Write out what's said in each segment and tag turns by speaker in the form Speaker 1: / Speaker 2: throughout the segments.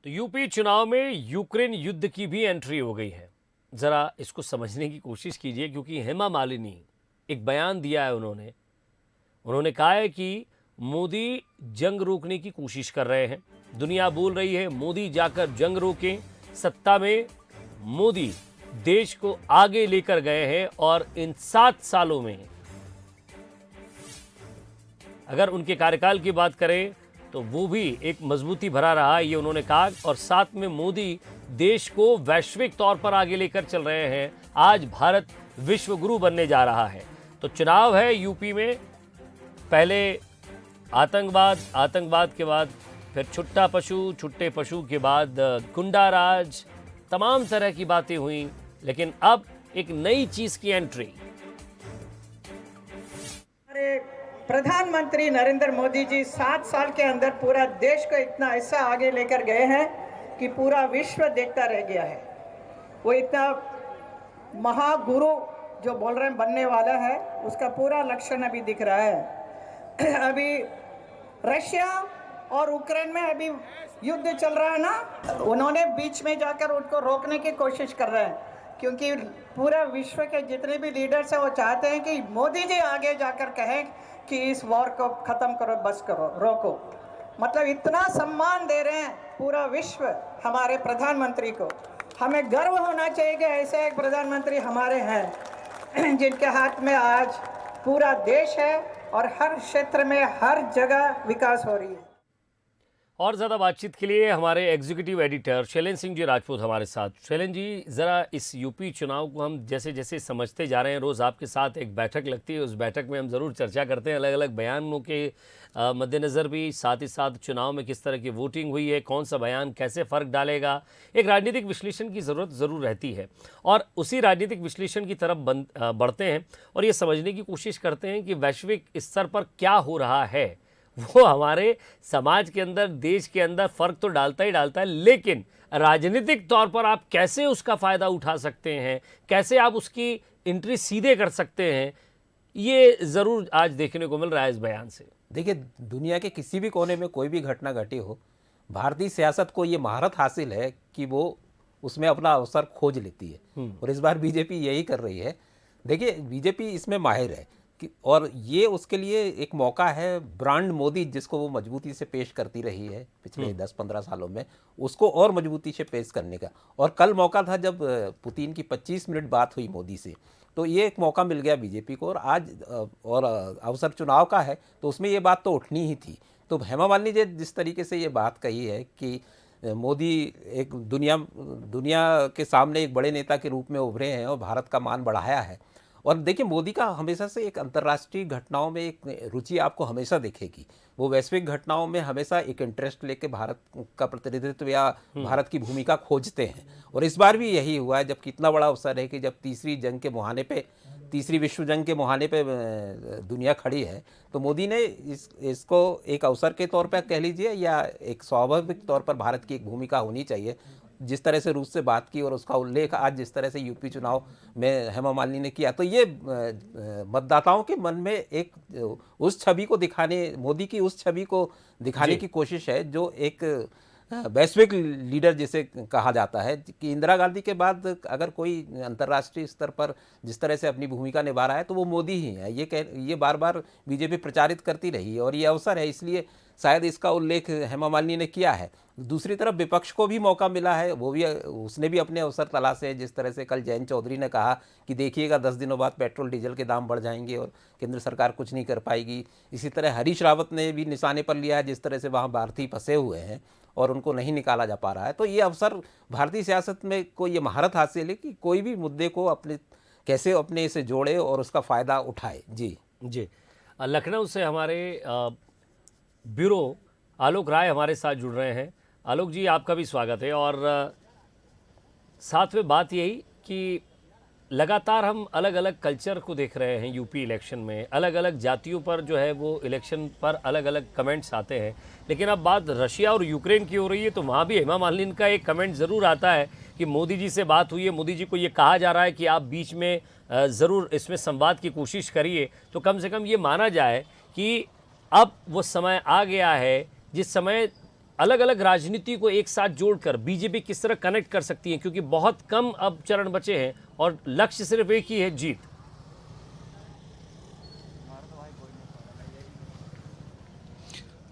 Speaker 1: तो यूपी चुनाव में यूक्रेन युद्ध की भी एंट्री हो गई है। ज़रा इसको समझने की कोशिश कीजिए, क्योंकि हेमा मालिनी एक बयान दिया है। उन्होंने कहा है कि मोदी जंग रोकने की कोशिश कर रहे हैं। दुनिया बोल रही है मोदी जाकर जंग रोकें। सत्ता में मोदी देश को आगे लेकर गए हैं और इन 7 सालों में अगर उनके कार्यकाल की बात करें तो वो भी एक मजबूती भरा रहा, ये उन्होंने कहा। और साथ में मोदी देश को वैश्विक तौर पर आगे लेकर चल रहे हैं। आज भारत विश्व गुरु बनने जा रहा है। तो चुनाव है यूपी में, पहले आतंकवाद के बाद फिर छुट्टे पशु के बाद गुंडा राज, तमाम तरह की बातें हुई, लेकिन अब एक नई चीज की एंट्री।
Speaker 2: प्रधानमंत्री नरेंद्र मोदी जी 7 साल के अंदर पूरा देश को इतना ऐसा आगे लेकर गए हैं कि पूरा विश्व देखता रह गया है। वो इतना महागुरु जो बोल रहे हैं बनने वाला है, उसका पूरा लक्षण अभी दिख रहा है। अभी रशिया और यूक्रेन में अभी युद्ध चल रहा है ना, उन्होंने बीच में जाकर उनको रोकने की कोशिश कर रहे हैं, क्योंकि पूरा विश्व के जितने भी लीडर्स हैं वो चाहते हैं कि मोदी जी आगे जाकर कहें कि इस वॉर को ख़त्म करो, बस करो, रोको। मतलब इतना सम्मान दे रहे हैं पूरा विश्व हमारे प्रधानमंत्री को। हमें गर्व होना चाहिए कि ऐसे एक प्रधानमंत्री हमारे हैं जिनके हाथ में आज पूरा देश है और हर क्षेत्र में हर जगह विकास हो रही है।
Speaker 1: और ज़्यादा बातचीत के लिए हमारे एग्जीक्यूटिव एडिटर शैलेंद्र सिंह जी राजपूत हमारे साथ। शैलेंद्र जी, ज़रा इस यूपी चुनाव को हम जैसे जैसे समझते जा रहे हैं, रोज़ आपके साथ एक बैठक लगती है, उस बैठक में हम ज़रूर चर्चा करते हैं अलग अलग बयानों के मद्देनज़र भी, साथ ही साथ चुनाव में किस तरह की वोटिंग हुई है, कौन सा बयान कैसे फ़र्क डालेगा। एक राजनीतिक विश्लेषण की ज़रूरत ज़रूर रहती है और उसी राजनीतिक विश्लेषण की तरफ बढ़ते हैं और ये समझने की कोशिश करते हैं कि वैश्विक स्तर पर क्या हो रहा है। वो हमारे समाज के अंदर, देश के अंदर फ़र्क तो डालता ही डालता है, लेकिन राजनीतिक तौर पर आप कैसे उसका फ़ायदा उठा सकते हैं, कैसे आप उसकी एंट्री सीधे कर सकते हैं, ये ज़रूर आज देखने को मिल रहा है इस बयान से।
Speaker 3: देखिए, दुनिया के किसी भी कोने में कोई भी घटना घटी हो, भारतीय सियासत को ये महारत हासिल है कि वो उसमें अपना अवसर खोज लेती है और इस बार बीजेपी यही कर रही है। देखिए, बीजेपी इसमें माहिर है और ये उसके लिए एक मौका है। ब्रांड मोदी जिसको वो मजबूती से पेश करती रही है पिछले 10-15 सालों में, उसको और मजबूती से पेश करने का। और कल मौका था जब पुतिन की 25 मिनट बात हुई मोदी से, तो ये एक मौका मिल गया बीजेपी को। और आज और अवसर चुनाव का है तो उसमें ये बात तो उठनी ही थी। तो हेमा मालिनी जी जिस तरीके से ये बात कही है कि मोदी एक दुनिया के सामने एक बड़े नेता के रूप में उभरे हैं और भारत का मान बढ़ाया है। और देखिए, मोदी का हमेशा से एक अंतर्राष्ट्रीय घटनाओं में एक रुचि आपको हमेशा दिखेगी। वो वैश्विक घटनाओं में हमेशा एक इंटरेस्ट लेके भारत का प्रतिनिधित्व या भारत की भूमिका खोजते हैं। और इस बार भी यही हुआ है, जब कितना बड़ा अवसर है कि जब तीसरी विश्व जंग के मुहाने पे दुनिया खड़ी है, तो मोदी ने इसको एक अवसर के तौर पर कह लीजिए या एक स्वाभाविक तौर पर भारत की एक भूमिका होनी चाहिए। जिस तरह से रूस से बात की और उसका उल्लेख आज जिस तरह से यूपी चुनाव में हेमा मालिनी ने किया, तो ये मतदाताओं के मन में एक उस छवि को दिखाने, मोदी की उस छवि को दिखाने की कोशिश है जो एक वैश्विक लीडर जिसे कहा जाता है। कि इंदिरा गांधी के बाद अगर कोई अंतर्राष्ट्रीय स्तर पर जिस तरह से अपनी भूमिका निभा रहा है तो वो मोदी ही है। ये बार बार बीजेपी प्रचारित करती रही और ये अवसर है, इसलिए शायद इसका उल्लेख हेमा मालिनी ने किया है। दूसरी तरफ विपक्ष को भी मौका मिला है, उसने भी अपने अवसर तलाशे हैं। जिस तरह से कल जयंत चौधरी ने कहा कि देखिएगा 10 दिनों बाद पेट्रोल डीजल के दाम बढ़ जाएंगे और केंद्र सरकार कुछ नहीं कर पाएगी। इसी तरह हरीश रावत ने भी निशाने पर लिया है, जिस तरह से वहाँ भारतीय फंसे हुए हैं और उनको नहीं निकाला जा पा रहा है। तो ये अवसर भारतीय सियासत में को ये महारत हासिल है कि कोई भी मुद्दे को कैसे अपने से जोड़े और उसका फ़ायदा उठाए। जी
Speaker 1: जी, लखनऊ से हमारे ब्यूरो आलोक राय हमारे साथ जुड़ रहे हैं। आलोक जी, आपका भी स्वागत है। और साथ में बात यही कि लगातार हम अलग अलग कल्चर को देख रहे हैं यूपी इलेक्शन में, अलग अलग जातियों पर जो है वो इलेक्शन पर अलग अलग कमेंट्स आते हैं। लेकिन अब बात रशिया और यूक्रेन की हो रही है तो वहाँ भी हेमा मालिनी का एक कमेंट ज़रूर आता है कि मोदी जी से बात हुई है, मोदी जी को ये कहा जा रहा है कि आप बीच में ज़रूर इसमें संवाद की कोशिश करिए। तो कम से कम ये माना जाए कि अब वो समय आ गया है जिस समय अलग अलग राजनीति को एक साथ जोड़कर बीजेपी किस तरह कनेक्ट कर सकती है, क्योंकि बहुत कम अब चरण बचे हैं और लक्ष्य सिर्फ एक ही है, जीत।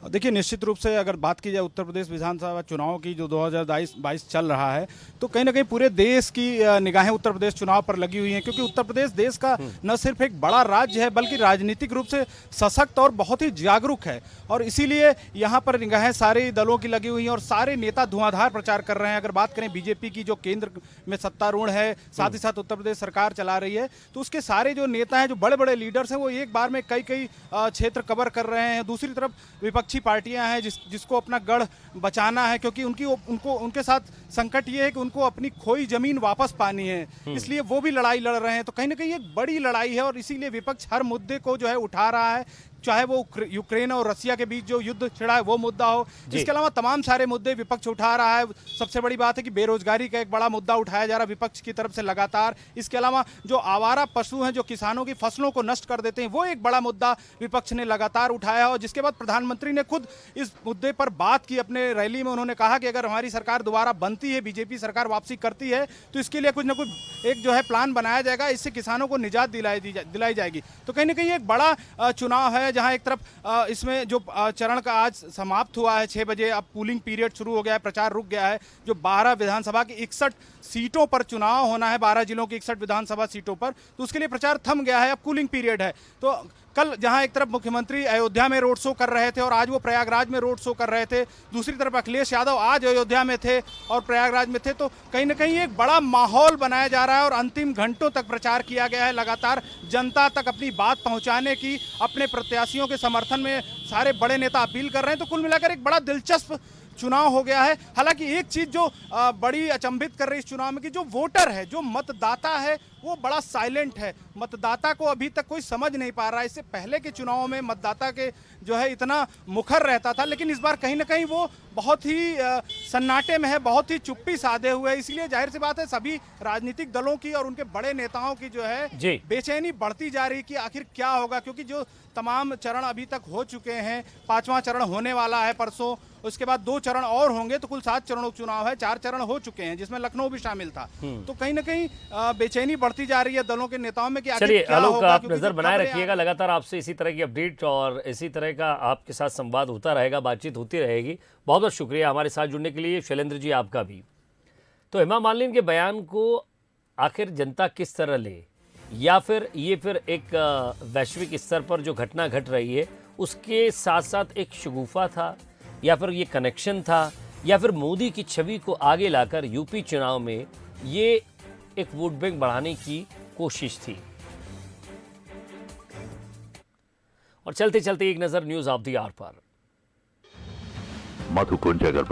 Speaker 4: देखिए, निश्चित रूप से अगर बात की जाए उत्तर प्रदेश विधानसभा चुनाव की जो 2022 चल रहा है, तो कहीं ना कहीं पूरे देश की निगाहें उत्तर प्रदेश चुनाव पर लगी हुई हैं, क्योंकि उत्तर प्रदेश देश का न सिर्फ एक बड़ा राज्य है बल्कि राजनीतिक रूप से सशक्त और बहुत ही जागरूक है। और इसीलिए यहाँ पर निगाहें सारे दलों की लगी हुई हैं और सारे नेता धुआंधार प्रचार कर रहे हैं। अगर बात करें बीजेपी की, जो केंद्र में सत्तारूढ़ है, साथ ही साथ उत्तर प्रदेश सरकार चला रही है, तो उसके सारे जो नेता हैं, जो बड़े बड़े लीडर्स हैं, वो एक बार में कई कई क्षेत्र कवर कर रहे हैं। दूसरी तरफ विपक्षी पार्टियां हैं जिसको अपना गढ़ बचाना है, क्योंकि उनके साथ संकट ये है कि उनको अपनी खोई जमीन वापस पानी है, इसलिए वो भी लड़ाई लड़ रहे हैं। तो कहीं ना कहीं एक बड़ी लड़ाई है और इसीलिए विपक्ष हर मुद्दे को जो है उठा रहा है, चाहे वो यूक्रेन और रसिया के बीच जो युद्ध छिड़ा है वो मुद्दा हो, इसके अलावा तमाम सारे मुद्दे विपक्ष उठा रहा है। सबसे बड़ी बात है कि बेरोजगारी का एक बड़ा मुद्दा उठाया जा रहा है विपक्ष की तरफ से लगातार। इसके अलावा जो आवारा पशु हैं, जो किसानों की फसलों को नष्ट कर देते हैं, वो एक बड़ा मुद्दा विपक्ष ने लगातार उठाया। और जिसके बाद प्रधानमंत्री ने खुद इस मुद्दे पर बात की अपने रैली में। उन्होंने कहा कि अगर हमारी सरकार दोबारा बनती है, बीजेपी सरकार वापसी करती है, तो इसके लिए कुछ ना कुछ एक जो है प्लान बनाया जाएगा, इससे किसानों को निजात दिलाई जाएगी। तो कहीं ना कहीं एक बड़ा चुनाव है, जहां एक तरफ इसमें जो चरण का आज समाप्त हुआ है 6 बजे, अब पूलिंग पीरियड शुरू हो गया है, प्रचार रुक गया है। जो 12 विधानसभा की 61 सीटों पर चुनाव होना है, 12 जिलों की 61 विधानसभा सीटों पर, तो उसके लिए प्रचार थम गया है, अब कूलिंग पीरियड है। तो कल जहां एक तरफ मुख्यमंत्री अयोध्या में रोड शो कर रहे थे और आज वो प्रयागराज में रोड शो कर रहे थे, दूसरी तरफ अखिलेश यादव आज अयोध्या में थे और प्रयागराज में थे, तो कहीं ना कहीं एक बड़ा माहौल बनाया जा रहा है और अंतिम घंटों तक प्रचार किया गया है। लगातार जनता तक अपनी बात पहुंचाने की, अपने प्रत्याशियों के समर्थन में सारे बड़े नेता अपील कर रहे हैं। तो कुल मिलाकर एक बड़ा दिलचस्प चुनाव हो गया है। हालांकि एक चीज जो बड़ी अचंभित कर रही है इस चुनाव में कि जो वोटर है, जो मतदाता है, वो बड़ा साइलेंट है। मतदाता को अभी तक कोई समझ नहीं पा रहा है। इससे पहले के चुनावों में मतदाता के जो है इतना मुखर रहता था, लेकिन इस बार कहीं ना कहीं वो बहुत ही सन्नाटे में है, बहुत ही चुप्पी साधे हुए है। इसलिए जाहिर सी बात है सभी राजनीतिक दलों की और उनके बड़े नेताओं की जो है बेचैनी बढ़ती जा रही कि आखिर क्या होगा, क्योंकि जो तमाम चरण अभी तक हो चुके हैं, 5वां चरण होने वाला है परसों, उसके बाद 2 चरण और होंगे, तो कुल 7 चरणों का चुनाव है। 4 चरण हो चुके हैं जिसमें लखनऊ भी शामिल था। तो कहीं ना कहीं बेचैनी बढ़ती जा रही है दलों के नेताओं में कि
Speaker 1: चलिए आलोक, आप नजर बनाए रखिएगा, लगातार आपसे इसी तरह की अपडेट और इसी तरह का आपके साथ संवाद होता रहेगा, बातचीत होती रहेगी। बहुत बहुत शुक्रिया हमारे साथ जुड़ने के लिए शैलेंद्र जी, आपका भी। तो हेमा मालिनी के बयान को आखिर जनता किस तरह ले, या फिर ये एक वैश्विक स्तर पर जो घटना घट रही है उसके साथ साथ एक शगुफा था, या फिर ये कनेक्शन था, या फिर मोदी की छवि को आगे लाकर यूपी चुनाव में ये एक वोट बैंक बढ़ाने की कोशिश थी। और चलते चलते एक नजर न्यूज ऑफ द आवर पर।
Speaker 5: मधुकुंज अगर